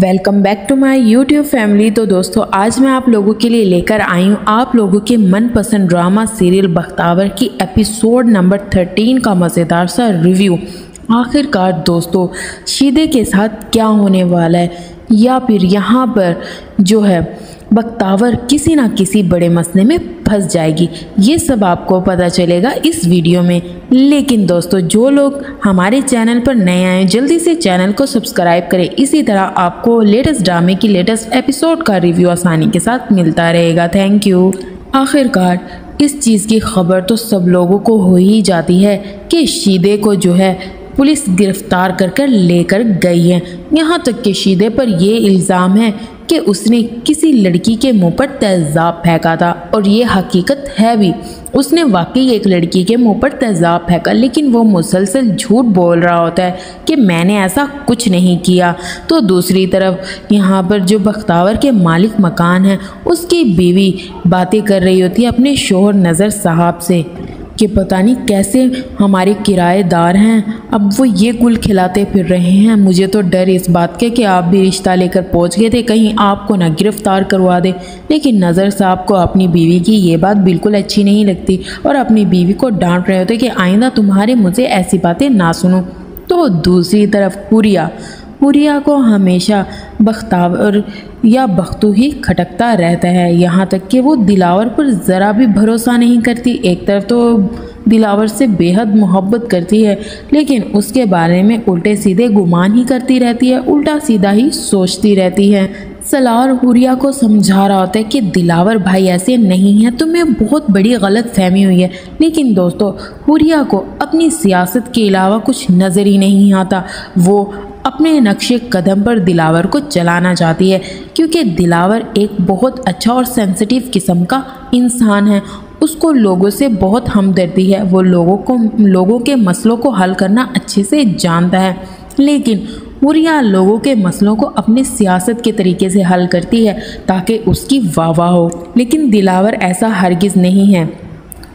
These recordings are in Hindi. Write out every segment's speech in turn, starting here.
Welcome back to my YouTube family. तो दोस्तों आज मैं आप लोगों के लिए लेकर आई हूँ आप लोगों के मनपसंद ड्रामा सीरियल बख्तावर की एपिसोड नंबर 13 का मज़ेदार सा रिव्यू। आखिरकार दोस्तों शीदे के साथ क्या होने वाला है, या फिर यहाँ पर जो है बख्तावर किसी ना किसी बड़े मसले में फंस जाएगी, ये सब आपको पता चलेगा इस वीडियो में। लेकिन दोस्तों जो लोग हमारे चैनल पर नए आए जल्दी से चैनल को सब्सक्राइब करें, इसी तरह आपको लेटेस्ट ड्रामे की लेटेस्ट एपिसोड का रिव्यू आसानी के साथ मिलता रहेगा। Thank you. आखिरकार इस चीज़ की खबर तो सब लोगों को हो ही जाती है कि शीदे को जो है पुलिस गिरफ्तार कर लेकर गई है। यहाँ तक कि शीदे पर ये इल्ज़ाम है कि उसने किसी लड़की के मुंह पर तेज़ाब फेंका था, और ये हकीकत है भी। उसने वाकई एक लड़की के मुंह पर तेज़ाब फेंका, लेकिन वो मुसलसल झूठ बोल रहा होता है कि मैंने ऐसा कुछ नहीं किया। तो दूसरी तरफ यहाँ पर जो बख्तावर के मालिक मकान है उसकी बीवी बातें कर रही होती है अपने शोहर नज़र साहब से कि पता नहीं कैसे हमारे किराएदार हैं, अब वो ये गुल खिलाते फिर रहे हैं। मुझे तो डर इस बात के कि आप भी रिश्ता लेकर पहुंच गए थे, कहीं आपको ना गिरफ्तार करवा दे। लेकिन नज़र साहब को अपनी बीवी की ये बात बिल्कुल अच्छी नहीं लगती और अपनी बीवी को डांट रहे होते कि आइंदा तुम्हारे मुझे ऐसी बातें ना सुनो। तो दूसरी तरफ हुरिया को हमेशा बख्तावर या बख्तू ही खटकता रहता है, यहाँ तक कि वो दिलावर पर ज़रा भी भरोसा नहीं करती। एक तरफ तो दिलावर से बेहद मोहब्बत करती है, लेकिन उसके बारे में उल्टे सीधे गुमान ही करती रहती है, उल्टा सीधा ही सोचती रहती है। सलार हुरिया को समझा रहा होता है कि दिलावर भाई ऐसे नहीं है, तुम्हें बहुत बड़ी गलत फहमी हुई है। लेकिन दोस्तों हुरिया को अपनी सियासत के अलावा कुछ नज़र ही नहीं आता। वो अपने नक्शे कदम पर दिलावर को चलाना चाहती है, क्योंकि दिलावर एक बहुत अच्छा और सेंसिटिव किस्म का इंसान है। उसको लोगों से बहुत हमदर्दी है, वो लोगों के मसलों को हल करना अच्छे से जानता है। लेकिन हुरिया लोगों के मसलों को अपने सियासत के तरीके से हल करती है ताकि उसकी वाह हो। लेकिन दिलावर ऐसा हरगिज़ नहीं है।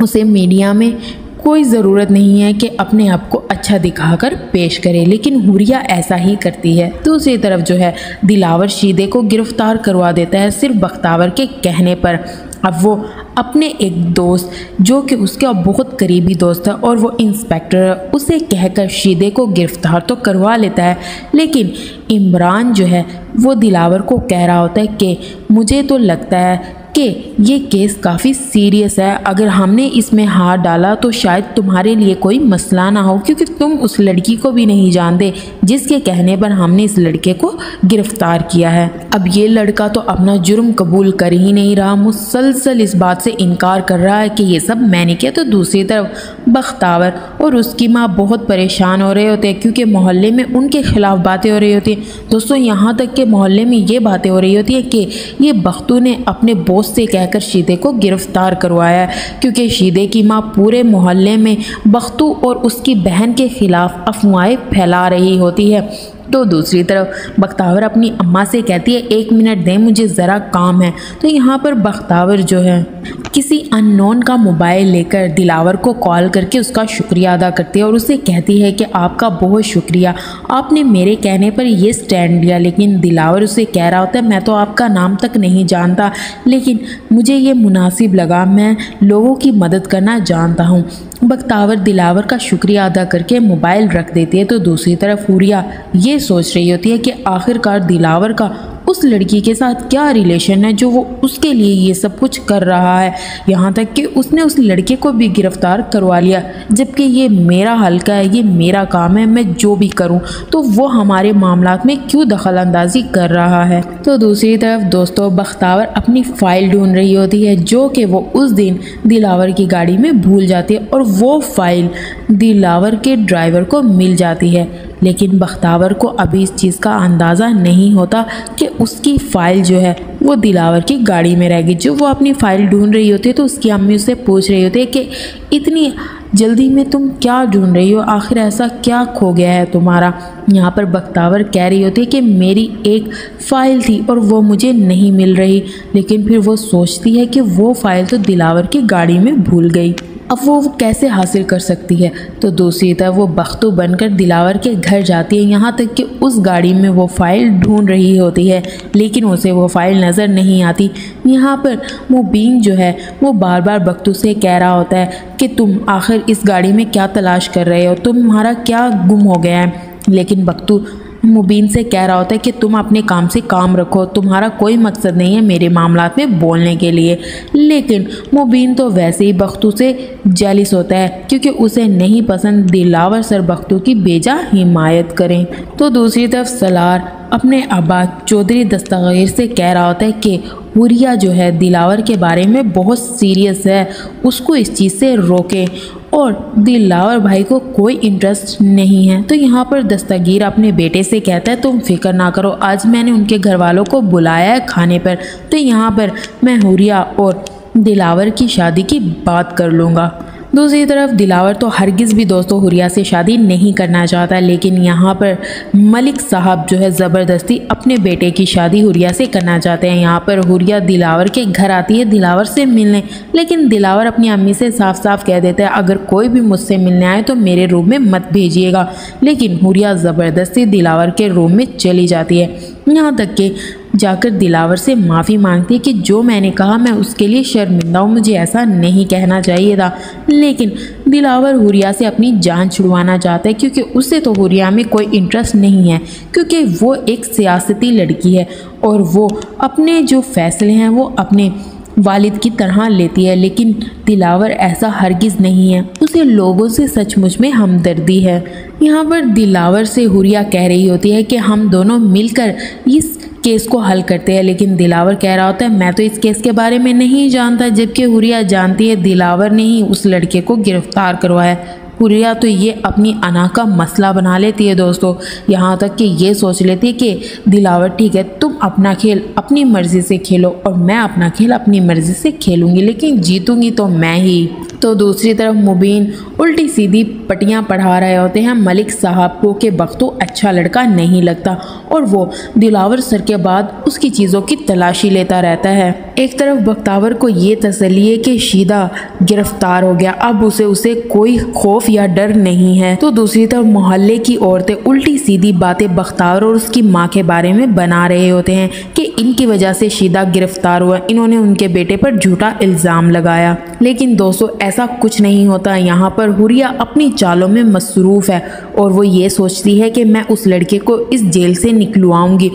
उसे मीडिया में कोई ज़रूरत नहीं है कि अपने आप को अच्छा दिखाकर पेश करे, लेकिन हुरिया ऐसा ही करती है। दूसरी तरफ जो है दिलावर शीदे को गिरफ्तार करवा देता है सिर्फ बख्तावर के कहने पर। अब वो अपने एक दोस्त जो कि उसका बहुत करीबी दोस्त है और वो इंस्पेक्टर है, उसे कहकर शीदे को गिरफ्तार तो करवा लेता है। लेकिन इमरान जो है वो दिलावर को कह रहा होता है कि मुझे तो लगता है कि ये केस काफ़ी सीरियस है, अगर हमने इसमें हाथ डाला तो शायद तुम्हारे लिए कोई मसला ना हो, क्योंकि तुम उस लड़की को भी नहीं जानते जिसके कहने पर हमने इस लड़के को गिरफ्तार किया है। अब ये लड़का तो अपना जुर्म कबूल कर ही नहीं रहा, मुसलसल इस बात से इनकार कर रहा है कि ये सब मैंने किया। तो दूसरी तरफ बख्तावर और उसकी माँ बहुत परेशान हो रहे होते हैं, क्योंकि मोहल्ले में उनके खिलाफ बातें हो रही होती हैं। दोस्तों यहाँ तक कि मोहल्ले में ये बातें हो रही होती है कि ये बख्तू ने अपने बॉस से कहकर शीदे को गिरफ्तार करवाया है, क्योंकि शीदे की माँ पूरे मोहल्ले में बख्तू और उसकी बहन के खिलाफ अफवाहें फैला रही होती है। तो दूसरी तरफ बख्तावर अपनी अम्मा से कहती है 1 मिनट दें, मुझे ज़रा काम है। तो यहाँ पर बख्तावर जो है किसी अननोन का मोबाइल लेकर दिलावर को कॉल करके उसका शुक्रिया अदा करती है और उसे कहती है कि आपका बहुत शुक्रिया, आपने मेरे कहने पर ये स्टैंड लिया। लेकिन दिलावर उसे कह रहा होता है मैं तो आपका नाम तक नहीं जानता, लेकिन मुझे ये मुनासिब लगा, मैं लोगों की मदद करना जानता हूँ। बख्तावर दिलावर का शुक्रिया अदा करके मोबाइल रख देती है। तो दूसरी तरफ हुरिया ये सोच रही होती है कि आखिरकार दिलावर का उस लड़की के साथ क्या रिलेशन है जो वो उसके लिए ये सब कुछ कर रहा है, यहाँ तक कि उसने उस लड़के को भी गिरफ्तार करवा लिया, जबकि ये मेरा हल्का है, ये मेरा काम है, मैं जो भी करूँ, तो वो हमारे मामलात में क्यों दखल अंदाजी कर रहा है। तो दूसरी तरफ दोस्तों बख्तावर अपनी फ़ाइल ढूंढ रही होती है जो कि वो उस दिन दिलावर की गाड़ी में भूल जाती है, और वो फ़ाइल दिलावर के ड्राइवर को मिल जाती है। लेकिन बख्तावर को अभी इस चीज़ का अंदाज़ा नहीं होता कि उसकी फ़ाइल जो है वो दिलावर की गाड़ी में रहेगी। जो वो अपनी फ़ाइल ढूंढ रही होती है तो उसकी अम्मी उससे पूछ रही होती है कि इतनी जल्दी में तुम क्या ढूंढ रही हो, आखिर ऐसा क्या खो गया है तुम्हारा। यहाँ पर बख्तावर कह रही होती है कि मेरी एक फ़ाइल थी और वो मुझे नहीं मिल रही, लेकिन फिर वो सोचती है कि वो फ़ाइल तो दिलावर की गाड़ी में भूल गई, अब वो कैसे हासिल कर सकती है। तो दूसरी तरफ वो बख्तू बनकर दिलावर के घर जाती है, यहाँ तक कि उस गाड़ी में वो फ़ाइल ढूंढ रही होती है, लेकिन उसे वो फ़ाइल नज़र नहीं आती। यहाँ पर मुबीन जो है वो बार बार बख्तू से कह रहा होता है कि तुम आखिर इस गाड़ी में क्या तलाश कर रहे हो, तुम्हारा क्या गुम हो गया है। लेकिन बख्तू मुबीन से कह रहा होता है कि तुम अपने काम से काम रखो, तुम्हारा कोई मकसद नहीं है मेरे मामलात में बोलने के लिए। लेकिन मुबीन तो वैसे ही बख्तू से जेलिस होता है, क्योंकि उसे नहीं पसंद दिलावर सर बख्तू की बेजा हिमायत करें। तो दूसरी तरफ सलार अपने अब्बा चौधरी दस्तगीर से कह रहा होता है कि हुरिया जो है दिलावर के बारे में बहुत सीरियस है, उसको इस चीज़ से रोके, और दिलावर भाई को कोई इंटरेस्ट नहीं है। तो यहाँ पर दस्तगीर अपने बेटे से कहता है तुम फिक्र ना करो, आज मैंने उनके घर वालों को बुलाया है खाने पर, तो यहाँ पर मैं हुरिया और दिलावर की शादी की बात कर लूँगा। दूसरी तरफ दिलावर तो हरगिज़ भी दोस्तों हुरिया से शादी नहीं करना चाहता, लेकिन यहाँ पर मलिक साहब जो है ज़बरदस्ती अपने बेटे की शादी हुरिया से करना चाहते हैं। यहाँ पर हुरिया दिलावर के घर आती है दिलावर से मिलने, लेकिन दिलावर अपनी अम्मी से साफ साफ कह देता है अगर कोई भी मुझसे मिलने आए तो मेरे रूम में मत भेजिएगा। लेकिन हुरिया ज़बरदस्ती दिलावर के रूम में चली जाती है, यहाँ तक कि जाकर दिलावर से माफ़ी मांगती है कि जो मैंने कहा मैं उसके लिए शर्मिंदा हूँ, मुझे ऐसा नहीं कहना चाहिए था। लेकिन दिलावर हुरिया से अपनी जान छुड़वाना चाहता है, क्योंकि उसे तो हुरिया में कोई इंटरेस्ट नहीं है, क्योंकि वो एक सियासती लड़की है और वो अपने जो फैसले हैं वो अपने वालिद की तरह लेती है। लेकिन दिलावर ऐसा हरगिज़ नहीं है, उसे लोगों से सचमुच में हमदर्दी है। यहाँ पर दिलावर से हुरिया कह रही होती है कि हम दोनों मिलकर इस केस को हल करते हैं, लेकिन दिलावर कह रहा होता है मैं तो इस केस के बारे में नहीं जानता, जबकि हुरिया जानती है दिलावर ने ही उस लड़के को गिरफ्तार करवाया। हुरिया तो ये अपनी अना का मसला बना लेती है दोस्तों, यहाँ तक कि ये सोच लेती है कि दिलावर ठीक है तुम अपना खेल अपनी मर्ज़ी से खेलो और मैं अपना खेल अपनी मर्ज़ी से खेलूँगी, लेकिन जीतूँगी तो मैं ही। तो दूसरी तरफ मुबीन उल्टी सीधी पटियाँ पढ़ा रहे होते हैं मलिक साहब को कि बख्तू अच्छा लड़का नहीं लगता, और वो दिलावर सर के बाद उसकी चीज़ों की तलाशी लेता रहता है। एक तरफ बख्तावर को ये तसल्ली है कि शीदा गिरफ्तार हो गया, अब उसे कोई खौफ या डर नहीं है। तो दूसरी तरफ मोहल्ले की औरतें उल्टी सीधी बातें बख्तावर और उसकी माँ के बारे में बना रहे होते हैं कि इनकी वजह से शीदा गिरफ्तार हुआ, इन्होंने उनके बेटे पर झूठा इल्ज़ाम लगाया। लेकिन दोस्तों ऐसा कुछ नहीं होता। यहाँ पर हुरिया अपनी चालों में मसरूफ़ है और वो ये सोचती है कि मैं उस लड़के को इस जेल से निकलवाऊंगी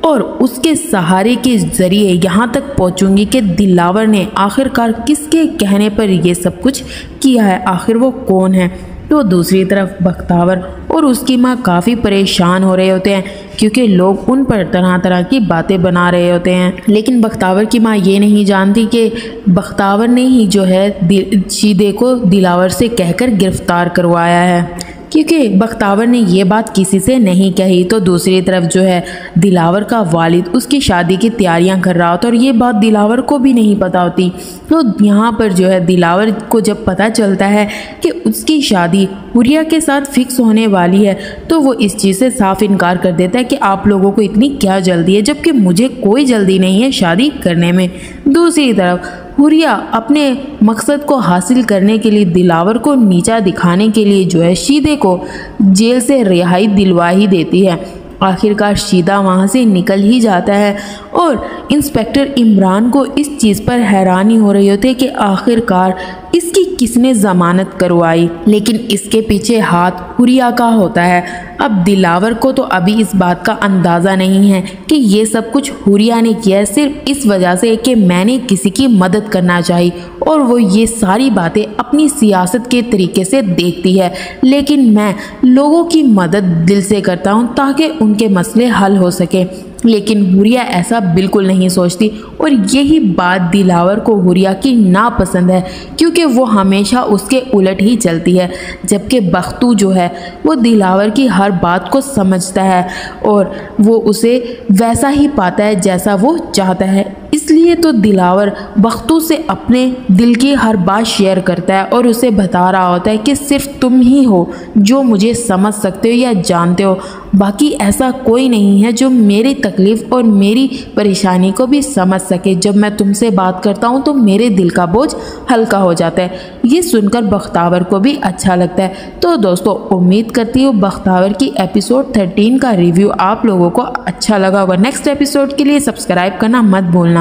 और उसके सहारे के ज़रिए यहाँ तक पहुँचूंगी कि दिलावर ने आखिरकार किसके कहने पर ये सब कुछ किया है, आखिर वो कौन है। तो दूसरी तरफ बख्तावर और उसकी माँ काफ़ी परेशान हो रहे होते हैं, क्योंकि लोग उन पर तरह तरह की बातें बना रहे होते हैं। लेकिन बख्तावर की माँ ये नहीं जानती कि बख्तावर ने ही जो है शीदे को दिलावर से कहकर गिरफ्तार करवाया है, क्योंकि बख्तावर ने ये बात किसी से नहीं कही। तो दूसरी तरफ जो है दिलावर का वालिद उसकी शादी की तैयारियां कर रहा होता और ये बात दिलावर को भी नहीं पता होती। तो यहाँ पर जो है दिलावर को जब पता चलता है कि उसकी शादी हुरिया के साथ फिक्स होने वाली है, तो वो इस चीज़ से साफ इनकार कर देता है कि आप लोगों को इतनी क्या जल्दी है, जबकि मुझे कोई जल्दी नहीं है शादी करने में। दूसरी तरफ हुरिया अपने मकसद को हासिल करने के लिए दिलावर को नीचा दिखाने के लिए जो है शीदे को जेल से रिहाई दिलवा ही देती है। आखिरकार शीदा वहाँ से निकल ही जाता है और इंस्पेक्टर इमरान को इस चीज़ पर हैरानी हो रही होती है कि आखिरकार इसकी किसने ज़मानत करवाई, लेकिन इसके पीछे हाथ हुरिया का होता है। अब दिलावर को तो अभी इस बात का अंदाज़ा नहीं है कि ये सब कुछ हुरिया ने किया है, सिर्फ इस वजह से कि मैंने किसी की मदद करना चाहिए, और वो ये सारी बातें अपनी सियासत के तरीके से देखती है। लेकिन मैं लोगों की मदद दिल से करता हूँ ताकि उनके मसले हल हो सके। लेकिन हुरिया ऐसा बिल्कुल नहीं सोचती, और यही बात दिलावर को हुरिया की नापसंद है, क्योंकि वो हमेशा उसके उलट ही चलती है। जबकि बख्तू जो है वो दिलावर की हर बात को समझता है और वो उसे वैसा ही पाता है जैसा वो चाहता है। इसलिए तो दिलावर बख्तू से अपने दिल की हर बात शेयर करता है और उसे बता रहा होता है कि सिर्फ तुम ही हो जो मुझे समझ सकते हो या जानते हो, बाकी ऐसा कोई नहीं है जो मेरी तकलीफ़ और मेरी परेशानी को भी समझ सके। जब मैं तुमसे बात करता हूँ तो मेरे दिल का बोझ हल्का हो जाता है। ये सुनकर बख्तावर को भी अच्छा लगता है। तो दोस्तों, उम्मीद करती हूँ बख्तावर की एपिसोड 13 का रिव्यू आप लोगों को अच्छा लगा होगा। नेक्स्ट एपिसोड के लिए सब्सक्राइब करना मत भूलना।